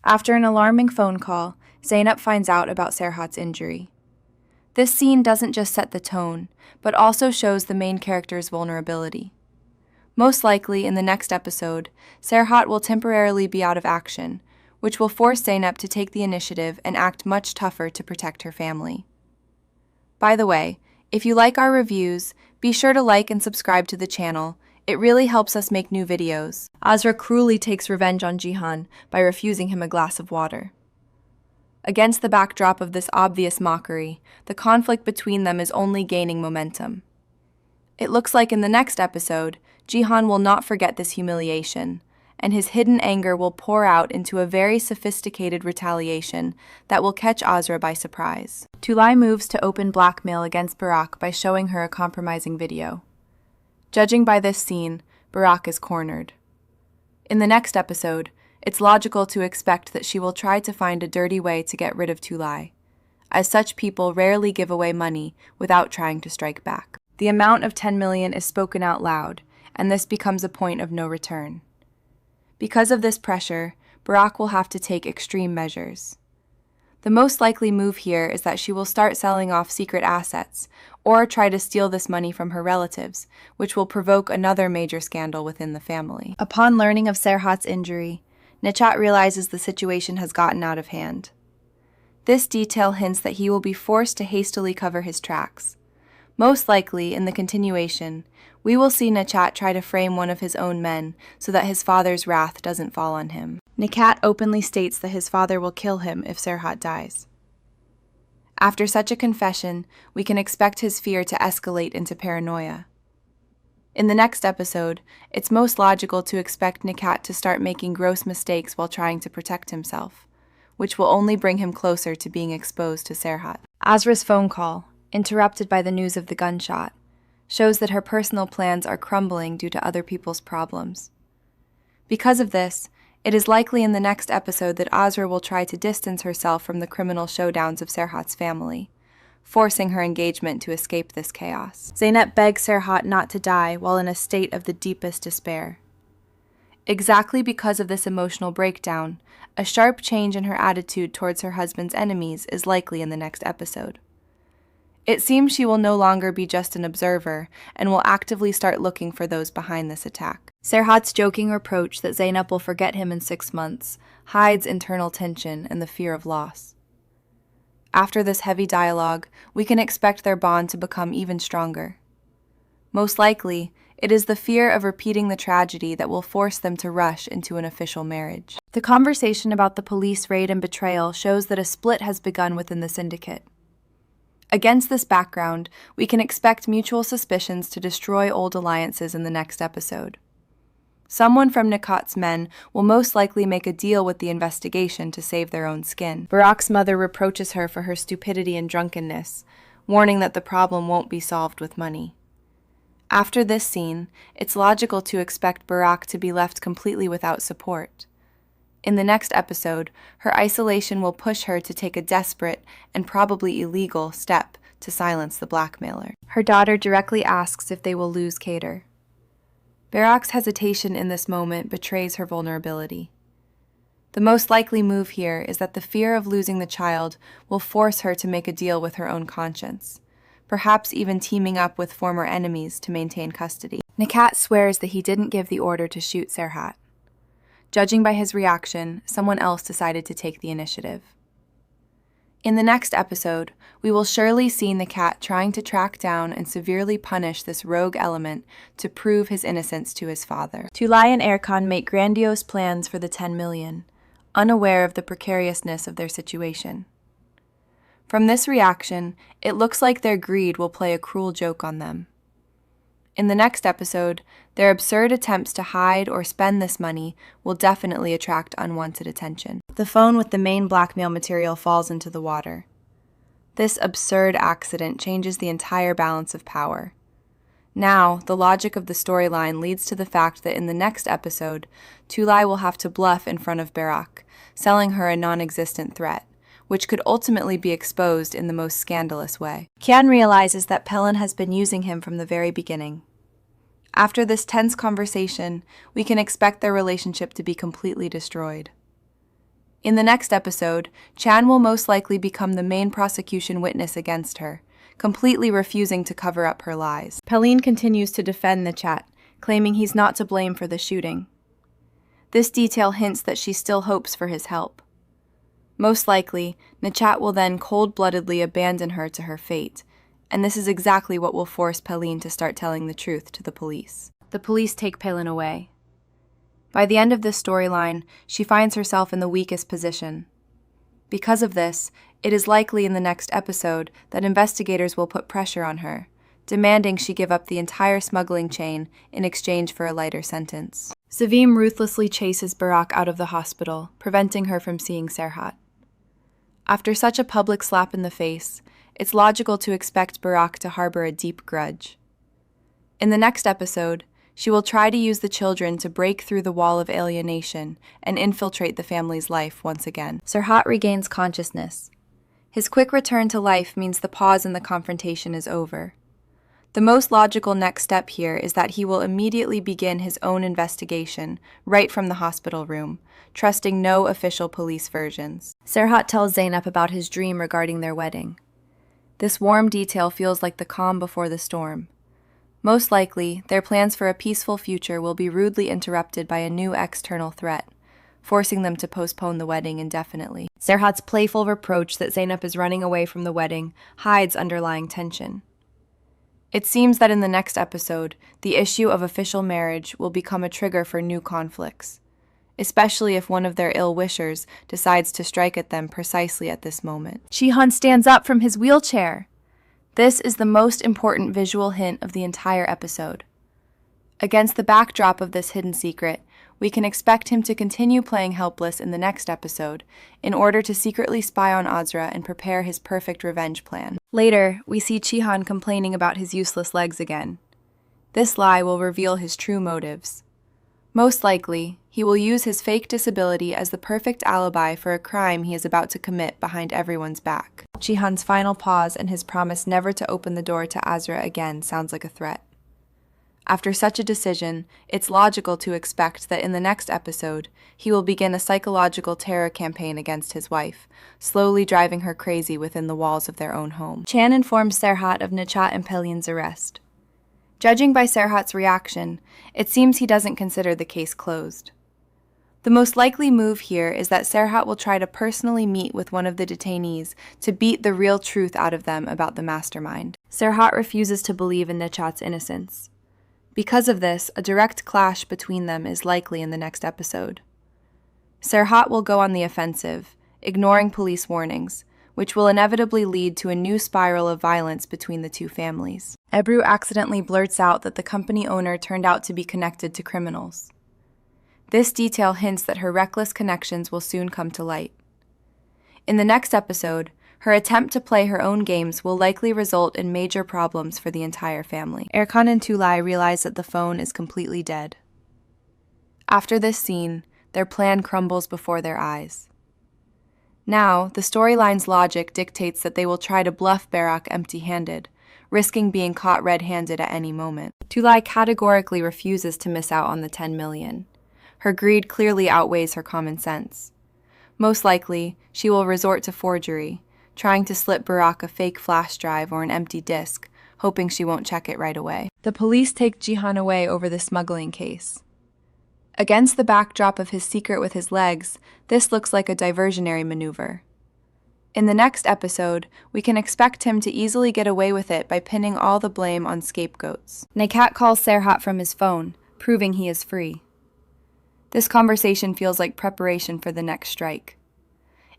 After an alarming phone call, Zeynep finds out about Serhat's injury. This scene doesn't just set the tone, but also shows the main character's vulnerability. Most likely, in the next episode, Serhat will temporarily be out of action, which will force Zeynep to take the initiative and act much tougher to protect her family. By the way, if you like our reviews, be sure to like and subscribe to the channel. It really helps us make new videos. Azra cruelly takes revenge on Cihan by refusing him a glass of water. Against the backdrop of this obvious mockery, the conflict between them is only gaining momentum. It looks like in the next episode, Cihan will not forget this humiliation, and his hidden anger will pour out into a very sophisticated retaliation that will catch Azra by surprise. Tulay moves to open blackmail against Burak by showing her a compromising video. Judging by this scene, Burak is cornered. In the next episode, it's logical to expect that she will try to find a dirty way to get rid of Tulay, as such people rarely give away money without trying to strike back. The amount of 10 million is spoken out loud, and this becomes a point of no return. Because of this pressure, Burak will have to take extreme measures. The most likely move here is that she will start selling off secret assets, or try to steal this money from her relatives, which will provoke another major scandal within the family. Upon learning of Serhat's injury, Nechat realizes the situation has gotten out of hand. This detail hints that he will be forced to hastily cover his tracks. Most likely, in the continuation, we will see Nechat try to frame one of his own men so that his father's wrath doesn't fall on him. Nechat openly states that his father will kill him if Serhat dies. After such a confession, we can expect his fear to escalate into paranoia. In the next episode, it's most logical to expect Nechat to start making gross mistakes while trying to protect himself, which will only bring him closer to being exposed to Serhat. Azra's phone call, interrupted by the news of the gunshot, shows that her personal plans are crumbling due to other people's problems. Because of this, it is likely in the next episode that Azra will try to distance herself from the criminal showdowns of Serhat's family, forcing her engagement to escape this chaos. Zeynep begs Serhat not to die while in a state of the deepest despair. Exactly because of this emotional breakdown, a sharp change in her attitude towards her husband's enemies is likely in the next episode. It seems she will no longer be just an observer and will actively start looking for those behind this attack. Serhat's joking reproach that Zeynep will forget him in 6 months hides internal tension and the fear of loss. After this heavy dialogue, we can expect their bond to become even stronger. Most likely, it is the fear of repeating the tragedy that will force them to rush into an official marriage. The conversation about the police raid and betrayal shows that a split has begun within the syndicate. Against this background, we can expect mutual suspicions to destroy old alliances in the next episode. Someone from Nechat's men will most likely make a deal with the investigation to save their own skin. Burak's mother reproaches her for her stupidity and drunkenness, warning that the problem won't be solved with money. After this scene, it's logical to expect Burak to be left completely without support. In the next episode, her isolation will push her to take a desperate and probably illegal step to silence the blackmailer. Her daughter directly asks if they will lose Kader. Burak's hesitation in this moment betrays her vulnerability. The most likely move here is that the fear of losing the child will force her to make a deal with her own conscience, perhaps even teaming up with former enemies to maintain custody. Nechat swears that he didn't give the order to shoot Serhat. Judging by his reaction, someone else decided to take the initiative. In the next episode, we will surely see Nechat trying to track down and severely punish this rogue element to prove his innocence to his father. Tulay and Erkan make grandiose plans for the 10 million, unaware of the precariousness of their situation. From this reaction, it looks like their greed will play a cruel joke on them. In the next episode, their absurd attempts to hide or spend this money will definitely attract unwanted attention. The phone with the main blackmail material falls into the water. This absurd accident changes the entire balance of power. Now, the logic of the storyline leads to the fact that in the next episode, Tulay will have to bluff in front of Burak, selling her a non-existent threat, which could ultimately be exposed in the most scandalous way. Kian realizes that Pelin has been using him from the very beginning. After this tense conversation, we can expect their relationship to be completely destroyed. In the next episode, Chan will most likely become the main prosecution witness against her, completely refusing to cover up her lies. Pauline continues to defend Nechat, claiming he's not to blame for the shooting. This detail hints that she still hopes for his help. Most likely, Nechat will then cold-bloodedly abandon her to her fate, and this is exactly what will force Pauline to start telling the truth to the police. The police take Pauline away. By the end of this storyline, she finds herself in the weakest position. Because of this, it is likely in the next episode that investigators will put pressure on her, demanding she give up the entire smuggling chain in exchange for a lighter sentence. Savim ruthlessly chases Barak out of the hospital, preventing her from seeing Serhat. After such a public slap in the face, it's logical to expect Barak to harbor a deep grudge. In the next episode, she will try to use the children to break through the wall of alienation and infiltrate the family's life once again. Serhat regains consciousness. His quick return to life means the pause in the confrontation is over. The most logical next step here is that he will immediately begin his own investigation right from the hospital room, trusting no official police versions. Serhat tells Zeynep about his dream regarding their wedding. This warm detail feels like the calm before the storm. Most likely, their plans for a peaceful future will be rudely interrupted by a new external threat, forcing them to postpone the wedding indefinitely. Serhat's playful reproach that Zeynep is running away from the wedding hides underlying tension. It seems that in the next episode, the issue of official marriage will become a trigger for new conflicts, especially if one of their ill-wishers decides to strike at them precisely at this moment. Jihan stands up from his wheelchair. This is the most important visual hint of the entire episode. Against the backdrop of this hidden secret, we can expect him to continue playing helpless in the next episode in order to secretly spy on Azra and prepare his perfect revenge plan. Later, we see Jihan complaining about his useless legs again. This lie will reveal his true motives. Most likely, he will use his fake disability as the perfect alibi for a crime he is about to commit behind everyone's back. Jihan's final pause and his promise never to open the door to Azra again sounds like a threat. After such a decision, it's logical to expect that in the next episode, he will begin a psychological terror campaign against his wife, slowly driving her crazy within the walls of their own home. Chan informs Serhat of Nechat and Pauline's arrest. Judging by Serhat's reaction, it seems he doesn't consider the case closed. The most likely move here is that Serhat will try to personally meet with one of the detainees to beat the real truth out of them about the mastermind. Serhat refuses to believe in Nechat's innocence. Because of this, a direct clash between them is likely in the next episode. Serhat will go on the offensive, ignoring police warnings, which will inevitably lead to a new spiral of violence between the two families. Ebru accidentally blurts out that the company owner turned out to be connected to criminals. This detail hints that her reckless connections will soon come to light. In the next episode, her attempt to play her own games will likely result in major problems for the entire family. Erkan and Tulay realize that the phone is completely dead. After this scene, their plan crumbles before their eyes. Now, the storyline's logic dictates that they will try to bluff Barak empty-handed, risking being caught red-handed at any moment. Tulay categorically refuses to miss out on the 10 million. Her greed clearly outweighs her common sense. Most likely, she will resort to forgery, trying to slip Barak a fake flash drive or an empty disk, hoping she won't check it right away. The police take Jihan away over the smuggling case. Against the backdrop of his secret with his legs, this looks like a diversionary maneuver. In the next episode, we can expect him to easily get away with it by pinning all the blame on scapegoats. Nechat calls Serhat from his phone, proving he is free. This conversation feels like preparation for the next strike.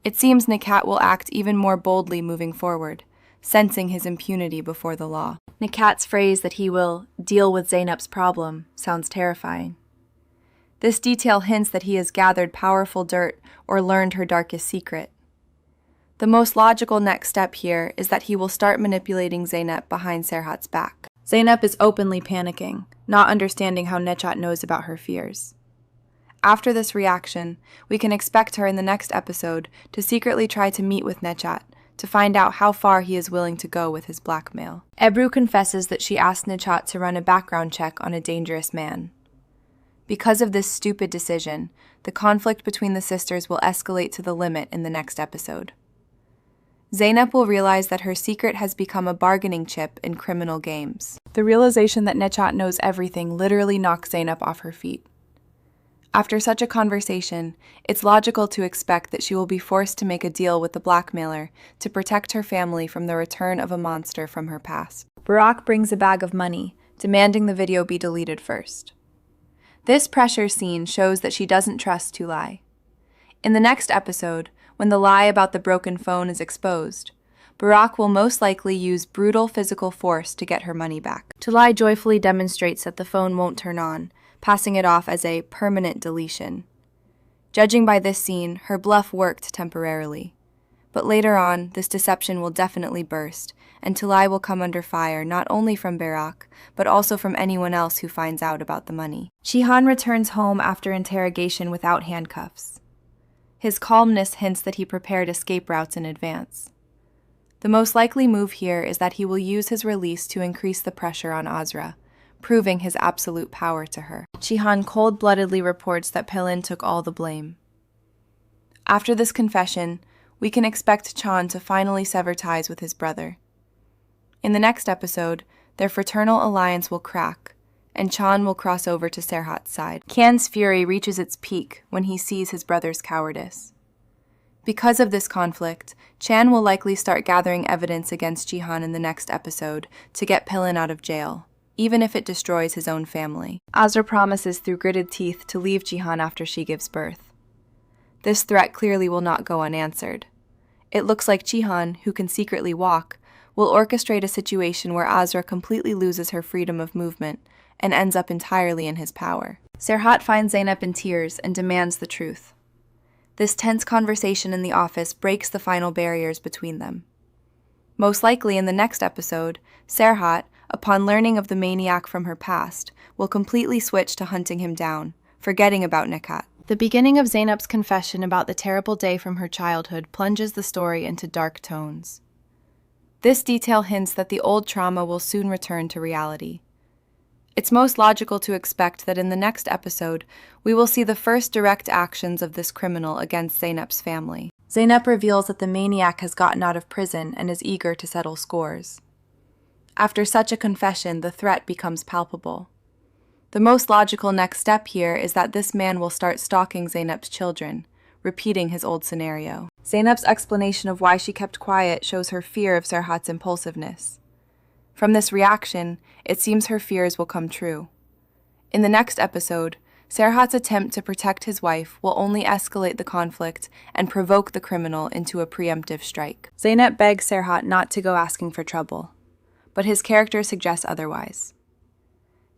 It seems Nechat will act even more boldly moving forward, sensing his impunity before the law. Nechat's phrase that he will deal with Zeynep's problem sounds terrifying. This detail hints that he has gathered powerful dirt or learned her darkest secret. The most logical next step here is that he will start manipulating Zeynep behind Serhat's back. Zeynep is openly panicking, not understanding how Nechat knows about her fears. After this reaction, we can expect her in the next episode to secretly try to meet with Nechat to find out how far he is willing to go with his blackmail. Ebru confesses that she asked Nechat to run a background check on a dangerous man. Because of this stupid decision, the conflict between the sisters will escalate to the limit in the next episode. Zeynep will realize that her secret has become a bargaining chip in criminal games. The realization that Nechat knows everything literally knocks Zeynep off her feet. After such a conversation, it's logical to expect that she will be forced to make a deal with the blackmailer to protect her family from the return of a monster from her past. Barak brings a bag of money, demanding the video be deleted first. This pressure scene shows that she doesn't trust Tulay. In the next episode, when the lie about the broken phone is exposed, Barak will most likely use brutal physical force to get her money back. Tulay joyfully demonstrates that the phone won't turn on, passing it off as a permanent deletion. Judging by this scene, her bluff worked temporarily. But later on, this deception will definitely burst, and Tulay will come under fire not only from Barak, but also from anyone else who finds out about the money. Cihan returns home after interrogation without handcuffs. His calmness hints that he prepared escape routes in advance. The most likely move here is that he will use his release to increase the pressure on Azra, proving his absolute power to her. Cihan cold-bloodedly reports that Pelin took all the blame. After this confession, we can expect Can to finally sever ties with his brother. In the next episode, their fraternal alliance will crack, and Can will cross over to Serhat's side. Can's fury reaches its peak when he sees his brother's cowardice. Because of this conflict, Can will likely start gathering evidence against Cihan in the next episode to get Pelin out of jail, even if it destroys his own family. Azra promises through gritted teeth to leave Cihan after she gives birth. This threat clearly will not go unanswered. It looks like Cihan, who can secretly walk, will orchestrate a situation where Azra completely loses her freedom of movement and ends up entirely in his power. Serhat finds Zeynep in tears and demands the truth. This tense conversation in the office breaks the final barriers between them. Most likely in the next episode, Serhat, upon learning of the maniac from her past, will completely switch to hunting him down, forgetting about Nechat. The beginning of Zeynep's confession about the terrible day from her childhood plunges the story into dark tones. This detail hints that the old trauma will soon return to reality. It's most logical to expect that in the next episode, we will see the first direct actions of this criminal against Zeynep's family. Zeynep reveals that the maniac has gotten out of prison and is eager to settle scores. After such a confession, the threat becomes palpable. The most logical next step here is that this man will start stalking Zeynep's children, repeating his old scenario. Zeynep's explanation of why she kept quiet shows her fear of Serhat's impulsiveness. From this reaction, it seems her fears will come true. In the next episode, Serhat's attempt to protect his wife will only escalate the conflict and provoke the criminal into a preemptive strike. Zeynep begs Serhat not to go asking for trouble, but his character suggests otherwise.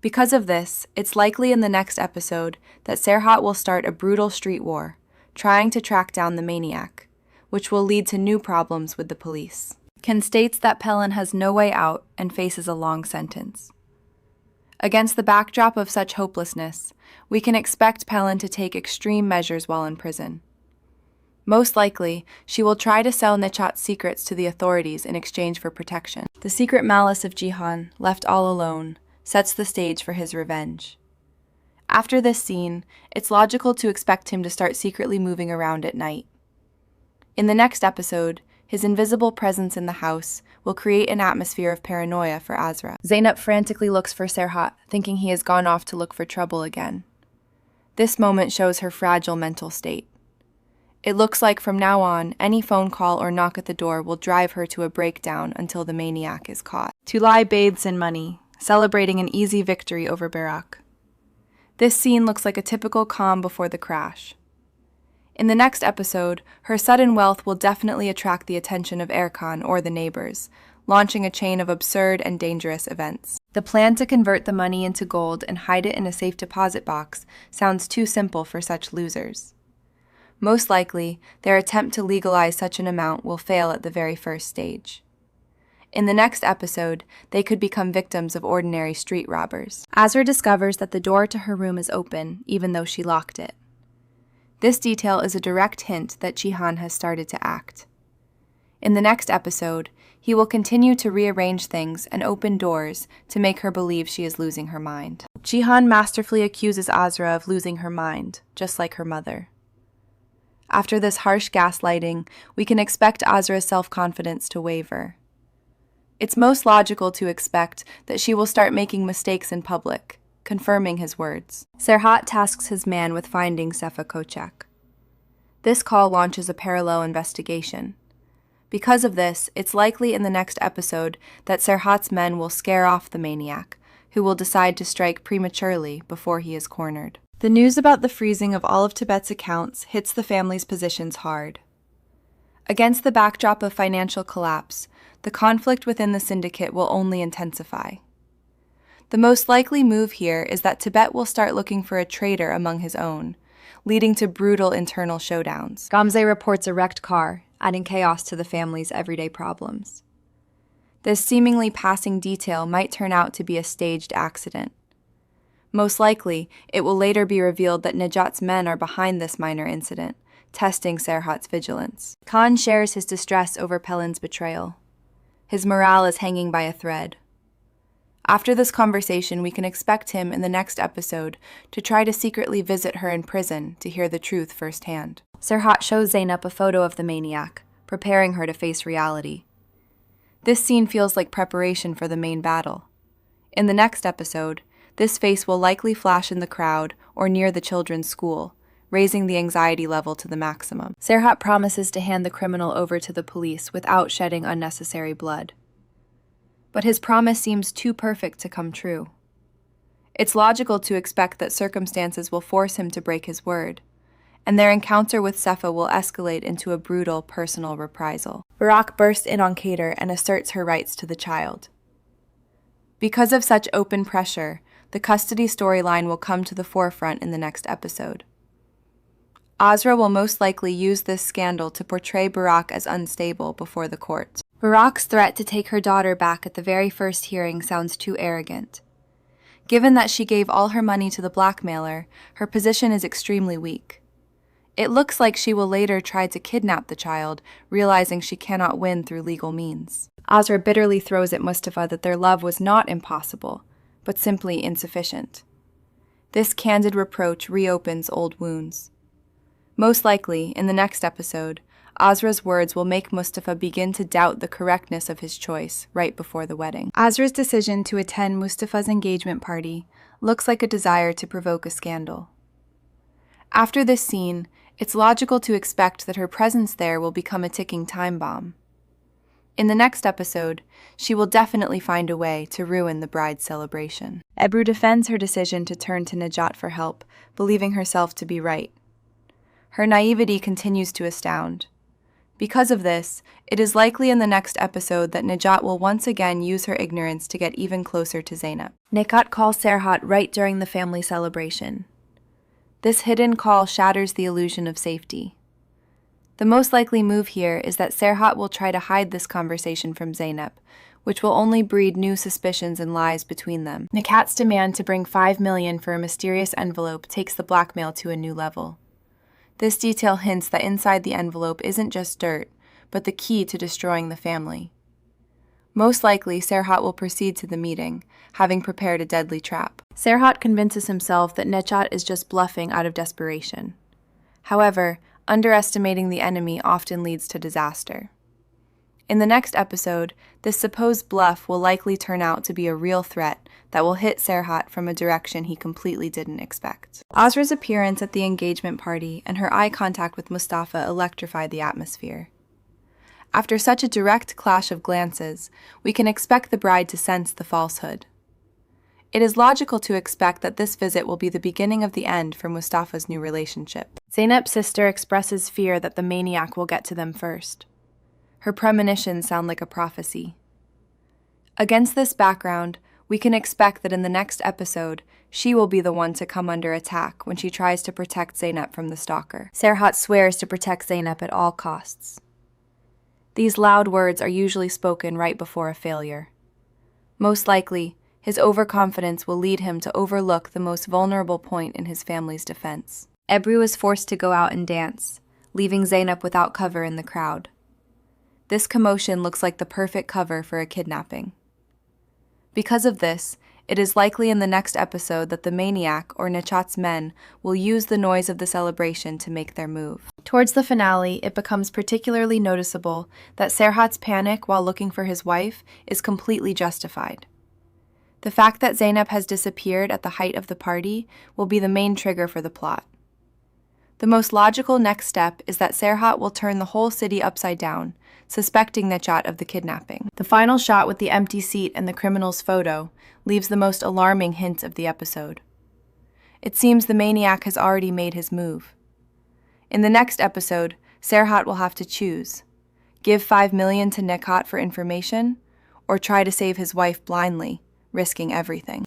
Because of this, it's likely in the next episode that Serhat will start a brutal street war, trying to track down the maniac, which will lead to new problems with the police. Can states that Pelin has no way out and faces a long sentence. Against the backdrop of such hopelessness, we can expect Pelin to take extreme measures while in prison. Most likely, she will try to sell Nechat's secrets to the authorities in exchange for protection. The secret malice of Cihan, left all alone, sets the stage for his revenge. After this scene, it's logical to expect him to start secretly moving around at night. In the next episode, his invisible presence in the house will create an atmosphere of paranoia for Azra. Zeynep frantically looks for Serhat, thinking he has gone off to look for trouble again. This moment shows her fragile mental state. It looks like from now on, any phone call or knock at the door will drive her to a breakdown until the maniac is caught. Tulay bathes in money, celebrating an easy victory over Barak. This scene looks like a typical calm before the crash. In the next episode, her sudden wealth will definitely attract the attention of Erkan or the neighbors, launching a chain of absurd and dangerous events. The plan to convert the money into gold and hide it in a safe deposit box sounds too simple for such losers. Most likely, their attempt to legalize such an amount will fail at the very first stage. In the next episode, they could become victims of ordinary street robbers. Azra discovers that the door to her room is open, even though she locked it. This detail is a direct hint that Cihan has started to act. In the next episode, he will continue to rearrange things and open doors to make her believe she is losing her mind. Jihan masterfully accuses Azra of losing her mind, just like her mother. After this harsh gaslighting, we can expect Azra's self-confidence to waver. It's most logical to expect that she will start making mistakes in public, confirming his words. Serhat tasks his man with finding Sefa Kochak. This call launches a parallel investigation. Because of this, it's likely in the next episode that Serhat's men will scare off the maniac, who will decide to strike prematurely before he is cornered. The news about the freezing of all of Tibet's accounts hits the family's positions hard. Against the backdrop of financial collapse, the conflict within the syndicate will only intensify. The most likely move here is that Tibet will start looking for a traitor among his own, leading to brutal internal showdowns. Gamze reports a wrecked car, adding chaos to the family's everyday problems. This seemingly passing detail might turn out to be a staged accident. Most likely, it will later be revealed that Najat's men are behind this minor incident, testing Serhat's vigilance. Khan shares his distress over Pelin's betrayal. His morale is hanging by a thread. After this conversation, we can expect him in the next episode to try to secretly visit her in prison to hear the truth firsthand. Serhat shows Zainab a photo of the maniac, preparing her to face reality. This scene feels like preparation for the main battle. In the next episode, this face will likely flash in the crowd or near the children's school, raising the anxiety level to the maximum. Serhat promises to hand the criminal over to the police without shedding unnecessary blood. But his promise seems too perfect to come true. It's logical to expect that circumstances will force him to break his word, and their encounter with Sefa will escalate into a brutal personal reprisal. Barak bursts in on Kader and asserts her rights to the child. Because of such open pressure, the custody storyline will come to the forefront in the next episode. Azra will most likely use this scandal to portray Barak as unstable before the court. Barak's threat to take her daughter back at the very first hearing sounds too arrogant. Given that she gave all her money to the blackmailer, her position is extremely weak. It looks like she will later try to kidnap the child, realizing she cannot win through legal means. Azra bitterly throws at Mustafa that their love was not impossible, but simply insufficient. This candid reproach reopens old wounds. Most likely, in the next episode, Azra's words will make Mustafa begin to doubt the correctness of his choice right before the wedding. Azra's decision to attend Mustafa's engagement party looks like a desire to provoke a scandal. After this scene, it's logical to expect that her presence there will become a ticking time bomb. In the next episode, she will definitely find a way to ruin the bride's celebration. Ebru defends her decision to turn to Najat for help, believing herself to be right. Her naivety continues to astound. Because of this, it is likely in the next episode that Najat will once again use her ignorance to get even closer to Zainab. Nekat calls Serhat right during the family celebration. This hidden call shatters the illusion of safety. The most likely move here is that Serhat will try to hide this conversation from Zainab, which will only breed new suspicions and lies between them. Nekat's demand to bring $5 million for a mysterious envelope takes the blackmail to a new level. This detail hints that inside the envelope isn't just dirt, but the key to destroying the family. Most likely, Serhat will proceed to the meeting, having prepared a deadly trap. Serhat convinces himself that Nechat is just bluffing out of desperation. However, underestimating the enemy often leads to disaster. In the next episode, this supposed bluff will likely turn out to be a real threat that will hit Serhat from a direction he completely didn't expect. Azra's appearance at the engagement party and her eye contact with Mustafa electrified the atmosphere. After such a direct clash of glances, we can expect the bride to sense the falsehood. It is logical to expect that this visit will be the beginning of the end for Mustafa's new relationship. Zainab's sister expresses fear that the maniac will get to them first. Her premonitions sound like a prophecy. Against this background, we can expect that in the next episode, she will be the one to come under attack when she tries to protect Zainab from the stalker. Serhat swears to protect Zainab at all costs. These loud words are usually spoken right before a failure. Most likely, his overconfidence will lead him to overlook the most vulnerable point in his family's defense. Ebru is forced to go out and dance, leaving Zainab without cover in the crowd. this commotion looks like the perfect cover for a kidnapping. Because of this, it is likely in the next episode that the maniac or Nechat's men will use the noise of the celebration to make their move. Towards the finale, it becomes particularly noticeable that Serhat's panic while looking for his wife is completely justified. The fact that Zeynep has disappeared at the height of the party will be the main trigger for the plot. The most logical next step is that Serhat will turn the whole city upside down, suspecting Nechat of the kidnapping. The final shot with the empty seat and the criminal's photo leaves the most alarming hint of the episode. It seems the maniac has already made his move. In the next episode, Serhat will have to choose: give 5 million to Nechat for information, or try to save his wife blindly, risking everything.